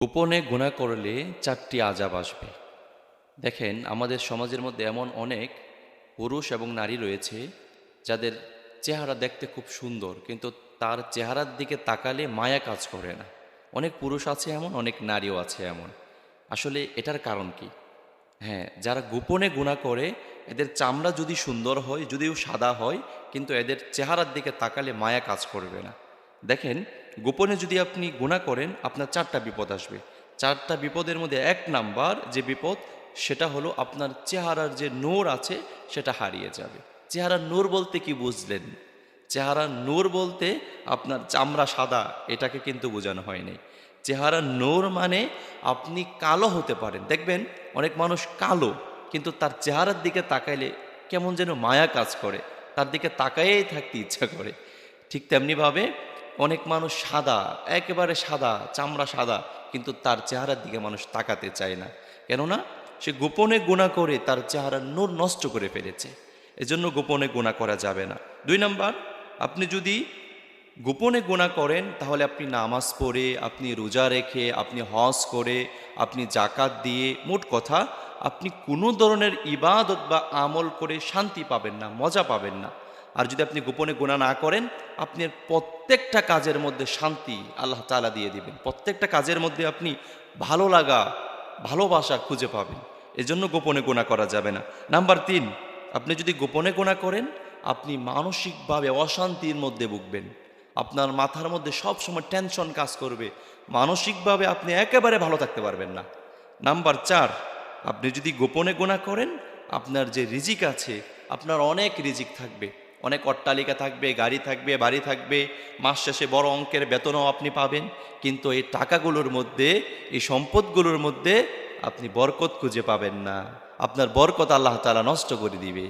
গোপনে গুনাহ করলে ৪টি আযাব আসবে। দেখেন, আমাদের সমাজের মধ্যে এমন অনেক পুরুষ এবং নারী রয়েছে যাদের চেহারা দেখতে খুব সুন্দর, কিন্তু তার চেহারার দিকে তাকালে মায়া কাজ করে না। অনেক পুরুষ আছে এমন, অনেক নারীও আছে এমন। আসলে এটার কারণ কি? হ্যাঁ, যারা গোপনে গুনাহ করে, এদের চামড়া যদি সুন্দর হয়, যদিও সাদা হয়, কিন্তু এদের চেহারার দিকে তাকালে মায়া কাজ করবে না। দেখেন, গোপনে যদি আপনি গুনাহ করেন, আপনার ৪টা বিপদ আসবে। ৪টা বিপদের মধ্যে ১ নাম্বার যে বিপদ, সেটা হলো আপনার চেহারার যে নূর আছে সেটা হারিয়ে যাবে। চেহারার নূর বলতে কি বুঝলেন? চেহারার নূর বলতে আপনার চামড়া সাদা, এটাকে কিন্তু বোঝানো হয়নি। চেহারার নূর মানে আপনি কালো হতে পারেন। দেখবেন অনেক মানুষ কালো, কিন্তু তার চেহারার দিকে তাকাইলে কেমন যেন মায়া কাজ করে, তার দিকে তাকাইয়েই থাকতে ইচ্ছা করে। ঠিক তেমনিভাবে অনেক মানুষ সাদা, একেবারে সাদা, চামড়া সাদা, কিন্তু তার চেহারার দিকে মানুষ তাকাতে চায় না। কেননা সে গোপনে গুনাহ করে তার চেহারার নূর নষ্ট করে ফেলেছে। এজন্য গোপনে গুনাহ করা যাবে না। ২ নাম্বার, আপনি যদি গোপনে গুনাহ করেন, তাহলে আপনি নামাজ পড়ে, আপনি রোজা রেখে, আপনি হজ করে, আপনি জাকাত দিয়ে, মোট কথা আপনি কোনো ধরনের ইবাদত বা আমল করে শান্তি পাবেন না, মজা পাবেন না। আর যদি আপনি গোপনে গুনাহ না করেন, আপনি প্রত্যেকটা কাজের মধ্যে শান্তি আল্লাহ তাআলা দিয়ে দিবেন। প্রত্যেকটা কাজের মধ্যে আপনি ভালো লাগা, ভালোবাসা খুঁজে পাবেন। এজন্য গোপনে গুনাহ করা যাবে না। নাম্বার ৩, আপনি যদি গোপনে গুনাহ করেন, আপনি মানসিকভাবে অশান্তির মধ্যে ভুগবেন। আপনার মাথার মধ্যে সবসময় টেনশন কাজ করবে। মানসিকভাবে আপনি একেবারে ভালো থাকতে পারবেন না। নাম্বার ৪, আপনি যদি গোপনে গুনাহ করেন, আপনার যে রিজিক আছে, আপনার অনেক রিজিক থাকবে, অনেক অট্টালিকা থাকবে, গাড়ি থাকবে, বাড়ি থাকবে, মাস শেষে বড় অঙ্কের বেতনও আপনি পাবেন, কিন্তু এই টাকাগুলোর মধ্যে, এই সম্পদগুলোর মধ্যে আপনি বরকত খুঁজে পাবেন না। আপনার বরকত আল্লাহ তাআলা নষ্ট করে দিবে।